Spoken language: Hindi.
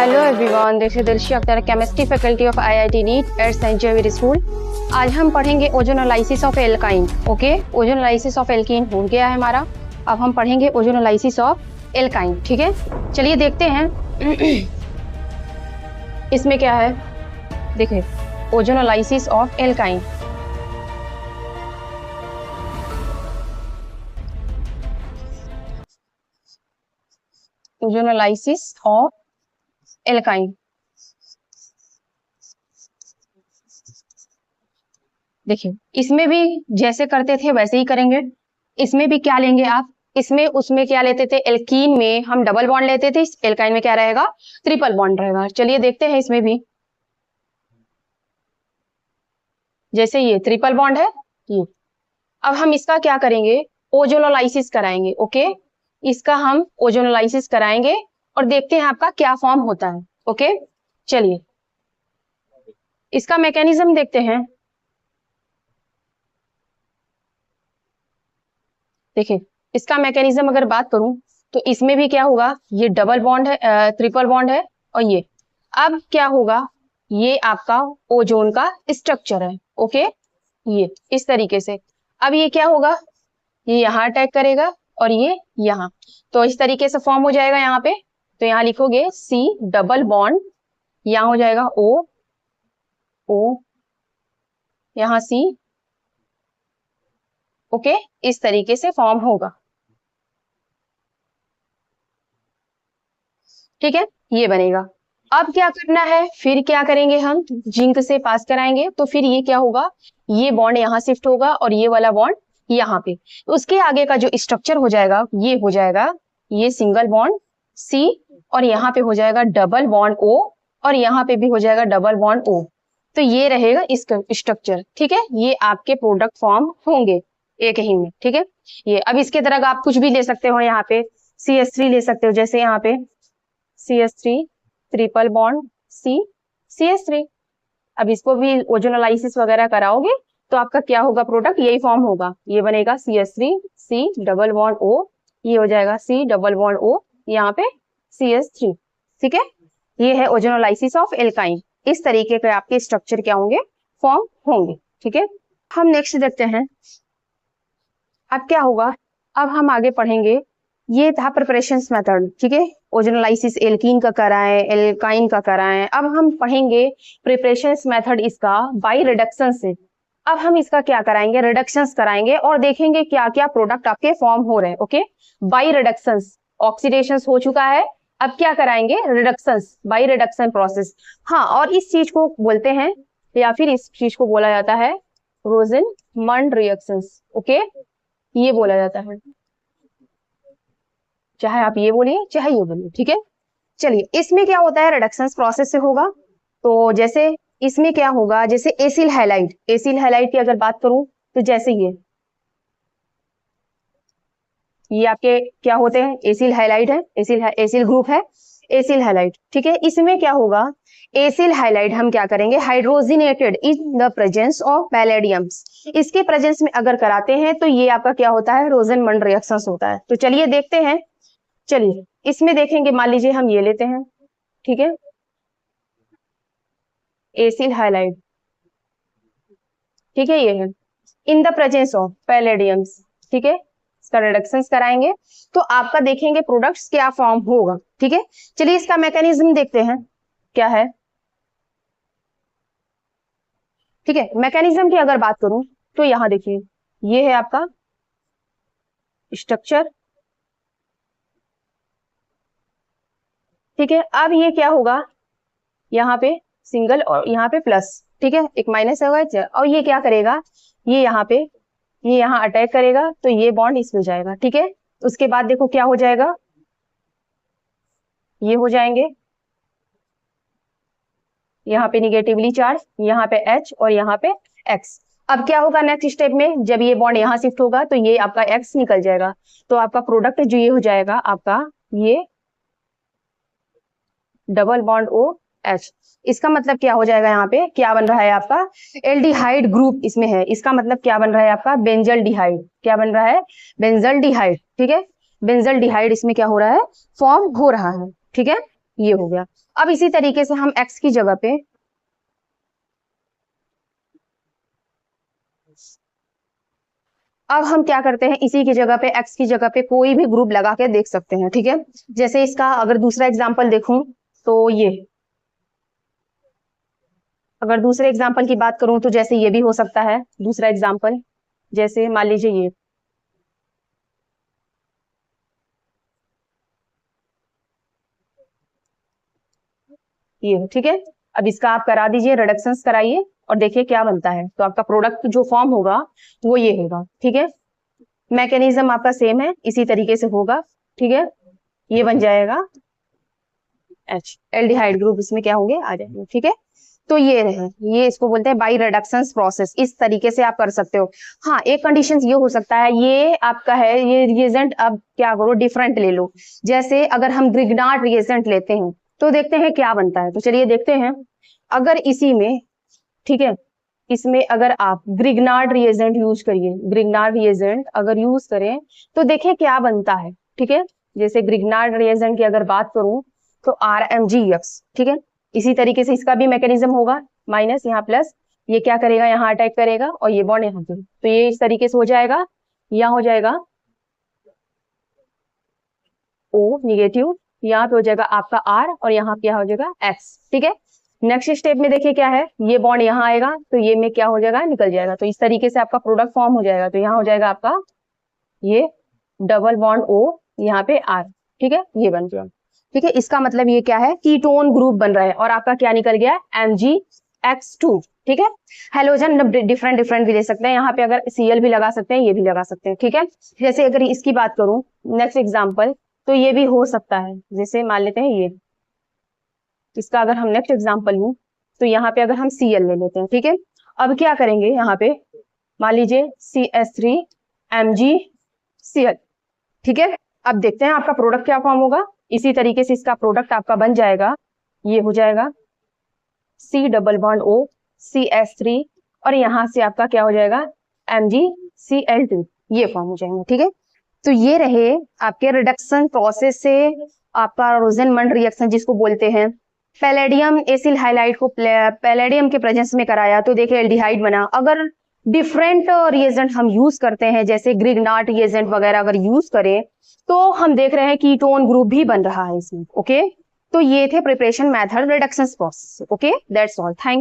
Hello everyone, this is Dilshi Akhtar, chemistry faculty of IIT NEET at saint Xavier school. आज हम पढ़ेंगे ozonolysis of alkyne. Okay, ozonolysis of alkene हो गया है हमारा। अब हम पढ़ेंगे ओजोनोलाइसिस ऑफ एल्काइन। ठीक है, चलिए देखते हैं इसमें क्या है। देखिए, ozonolysis of alkyne. Ozonolysis of alkyne. देखिए, इसमें भी जैसे करते थे वैसे ही करेंगे। इसमें भी क्या लेंगे आप, इसमें उसमें क्या लेते थे, एल्कीन में हम डबल बॉन्ड लेते थे, एल्काइन में क्या रहेगा, ट्रिपल बॉन्ड रहेगा। चलिए देखते हैं इसमें भी। जैसे ये ट्रिपल बॉन्ड है ये, अब हम इसका क्या करेंगे, ओजोनोलाइसिस कराएंगे। ओके, इसका हम ओजोनोलाइसिस कराएंगे और देखते हैं आपका क्या फॉर्म होता है। ओके, चलिए इसका मैकेनिज्म देखते हैं। देखिए, इसका मैकेनिज्म अगर बात करूं तो इसमें भी क्या होगा, ये डबल बॉन्ड है, ट्रिपल बॉन्ड है, और ये अब क्या होगा, ये आपका ओजोन का स्ट्रक्चर है। ओके, ये इस तरीके से। अब ये क्या होगा, ये यहाँ अटैक करेगा और ये यहाँ, तो इस तरीके से फॉर्म हो जाएगा यहाँ पे। तो यहाँ लिखोगे सी डबल बॉन्ड, यहाँ हो जाएगा ओ ओ, यहाँ सी। ओके, इस तरीके से फॉर्म होगा। ठीक है, ये बनेगा। अब क्या करना है, फिर क्या करेंगे, हम जिंक से पास कराएंगे, तो फिर ये क्या होगा, ये बॉन्ड यहाँ शिफ्ट होगा और ये वाला बॉन्ड यहाँ पे। उसके आगे का जो स्ट्रक्चर हो जाएगा, ये हो जाएगा ये सिंगल बॉन्ड सी, और यहाँ पे हो जाएगा डबल बॉन्ड ओ, और यहाँ पे भी हो जाएगा डबल बॉन्ड ओ। तो ये रहेगा इसका स्ट्रक्चर। ठीक है, ये आपके प्रोडक्ट फॉर्म होंगे एक ही में। ठीक है, ये अब इसके तरह आप कुछ भी ले सकते हो, यहाँ पे CH3 ले सकते हो, जैसे यहाँ पे CH3 triple bond C CH3। अब इसको भी ओजोनोलाइसिस वगैरह कराओगे तो आपका क्या होगा, प्रोडक्ट यही फॉर्म होगा। ये बनेगा CH3 C double bond O, ये हो जाएगा C डबल बॉन्ड O, यहाँ पे CH3। ठीक है, ये है ओजोनोलाइसिस ऑफ एल्काइन। इस तरीके के आपके स्ट्रक्चर क्या होंगे, फॉर्म होंगे। ठीक है, हम नेक्स्ट देखते हैं। अब क्या होगा, अब हम आगे पढ़ेंगे, ये था प्रिपरेशन मेथड। ठीक है, ओजोनोलाइसिस एल्कीन का कराएं, एल्काइन का कराएं। अब हम पढ़ेंगे प्रिपरेशन मेथड इसका बाय रिडक्शन से। अब हम इसका क्या कराएंगे, रिडक्शंस कराएंगे और देखेंगे क्या क्या प्रोडक्ट आपके फॉर्म हो रहे हैं। ओके, बाय रिडक्शंस, ऑक्सीडेशन हो चुका है, अब क्या कराएंगे, रिडक्शंस, बाय रिडक्शन प्रोसेस। हाँ, और इस चीज को बोलते हैं, या फिर इस चीज को बोला जाता है रोजन-मंड रिएक्शंस। ओके, ये बोला जाता है, चाहे आप ये बोलिए चाहे ये बोलिए। ठीक है, चलिए इसमें क्या होता है, रिडक्शंस प्रोसेस से होगा। तो जैसे इसमें क्या होगा, जैसे एसिल हैलाइड, एसिल हैलाइड की अगर बात करूं तो जैसे ये आपके क्या होते हैं, एसिल हैलाइड है, एसिल ग्रुप है, एसिल हैलाइड। ठीक है, इसमें क्या होगा, एसिल हैलाइड हम क्या करेंगे, hydrogenated in the presence of palladiums. इसके प्रेजेंस में अगर कराते हैं तो ये आपका क्या होता है, रोजन-मंड रिएक्शंस होता है। तो चलिए देखते हैं। चलिए इसमें देखेंगे, मान लीजिए हम ये लेते हैं। ठीक है, एसिल हैलाइड, ठीक है, ये है इन द प्रेजेंस ऑफ पैलेडियम्स। ठीक है, इसका रिडक्शंस कराएंगे तो आपका देखेंगे प्रोडक्ट्स क्या फॉर्म होगा। ठीक है, चलिए इसका मैकेनिज्म देखते हैं क्या है। ठीक है, मैकेनिज्म की अगर बात करूं तो यहां देखिए, ये है आपका स्ट्रक्चर। ठीक है, अब ये क्या होगा, यहाँ पे सिंगल और यहाँ पे प्लस। ठीक है, एक माइनस होगा, और ये क्या करेगा, ये यहाँ पे, ये यहाँ अटैक करेगा तो ये बॉन्ड इसमें जाएगा। ठीक है, उसके बाद देखो क्या हो जाएगा, ये हो जाएंगे यहाँ पे निगेटिवली चार्ज, यहाँ पे H और यहाँ पे X। अब क्या होगा नेक्स्ट स्टेप में, जब ये बॉन्ड यहाँ शिफ्ट होगा तो ये आपका X निकल जाएगा, तो आपका प्रोडक्ट जो ये हो जाएगा आपका ये डबल बॉन्ड OH। इसका मतलब क्या हो जाएगा, यहाँ पे क्या बन रहा है आपका, एल्डिहाइड ग्रुप इसमें है। इसका मतलब क्या बन रहा है आपका, बेंजल डिहाइड। क्या बन रहा है, बेंजल डिहाइड। ठीक है, बेंजल डिहाइड इसमें क्या हो रहा है, फॉर्म हो रहा है। ठीक है, ये हो गया। अब इसी तरीके से हम x की जगह पे अब हम क्या करते हैं, इसी की जगह पे x की जगह पे कोई भी ग्रुप लगा के देख सकते हैं, ठीक है। जैसे इसका अगर दूसरा एग्जांपल देखूं तो ये, अगर दूसरे एग्जांपल की बात करूं तो जैसे ये भी हो सकता है दूसरा एग्जांपल, जैसे मान लीजिए ये ठीक है। अब इसका आप करा दीजिए, रिडक्शंस कराइए और देखिए क्या बनता है। तो आपका प्रोडक्ट जो फॉर्म होगा वो ये होगा, ठीक है। मैकेनिज्म आपका सेम है, इसी तरीके से होगा, ठीक है। ये बन जाएगा एच, एल्डिहाइड ग्रुप इसमें क्या होंगे, आ जाएंगे, ठीक है। तो ये रहे, ये इसको बोलते हैं बाई रिडक्शन प्रोसेस। इस तरीके से आप कर सकते हो। हाँ, एक कंडीशन ये हो सकता है, ये आपका है ये रिएजेंट, अब क्या करो डिफरेंट ले लो। जैसे अगर हम ग्रिग्नार्ड रिएजेंट लेते हैं तो देखते हैं क्या बनता है। तो चलिए देखते हैं, अगर इसी में, ठीक है, इसमें अगर आप ग्रिग्नार्ड रिएजेंट यूज करिए, ग्रिग्नार्ड रिएजेंट अगर यूज करें तो देखिए क्या बनता है, ठीक है। जैसे ग्रिग्नार्ड रिएजेंट की अगर बात करूं तो RMgX, ठीक है। इसी तरीके से इसका भी मैकेनिज्म होगा, माइनस यहाँ प्लस, ये क्या करेगा यहाँ अटैक करेगा और ये बॉन्ड यहाँ पे, तो ये इस तरीके से हो जाएगा, यहाँ हो जाएगा O निगेटिव, यहाँ पे हो जाएगा आपका R और यहाँ पे क्या हो जाएगा X, ठीक है। नेक्स्ट स्टेप में देखिए क्या है, ये बॉन्ड यहाँ आएगा तो ये में क्या हो जाएगा, निकल जाएगा। तो इस तरीके से आपका प्रोडक्ट फॉर्म हो जाएगा। तो यहाँ हो जाएगा आपका ये डबल बॉन्ड O, यहाँ पे R, ठीक है, ये बन गया, ठीक है। इसका मतलब ये क्या है, कीटोन ग्रुप बन रहा है और आपका क्या निकल गया, MgX2, ठीक है। हेलोजन डिफरेंट डिफरेंट भी ले सकते हैं, यहाँ पे अगर Cl भी लगा सकते हैं, ये भी लगा सकते हैं, ठीक है। जैसे अगर इसकी बात करूं नेक्स्ट एग्जांपल, तो ये भी हो सकता है, जैसे मान लेते हैं ये, इसका अगर हम नेक्स्ट एग्जांपल लूं तो यहाँ पे अगर हम Cl ले लेते हैं, ठीक है। अब क्या करेंगे, यहाँ पे मान लीजिए CH3MgCl, ठीक है। अब देखते हैं आपका प्रोडक्ट क्या फॉर्म होगा। इसी तरीके से इसका प्रोडक्ट आपका बन जाएगा, ये हो जाएगा C double bond O CH3 और यहां से आपका क्या हो जाएगा MgCl2, ये फॉर्म हो जाएंगे, ठीक है। तो ये रहे आपके रिडक्शन प्रोसेस से आपका रोजेनमंड रिएक्शन जिसको बोलते हैं। पैलेडियम एसिल हाइलाइट को पैलेडियम के प्रेजेंस में कराया तो देखिए एल्डिहाइड बना। अगर डिफरेंट रिएजेंट हम यूज करते हैं जैसे ग्रिग्नार्ड रिएजेंट वगैरह अगर यूज करें तो हम देख रहे हैं कीटोन ग्रुप भी बन रहा है इसमें, ओके। तो ये थे preparation method reduction process, okay, that's all, thank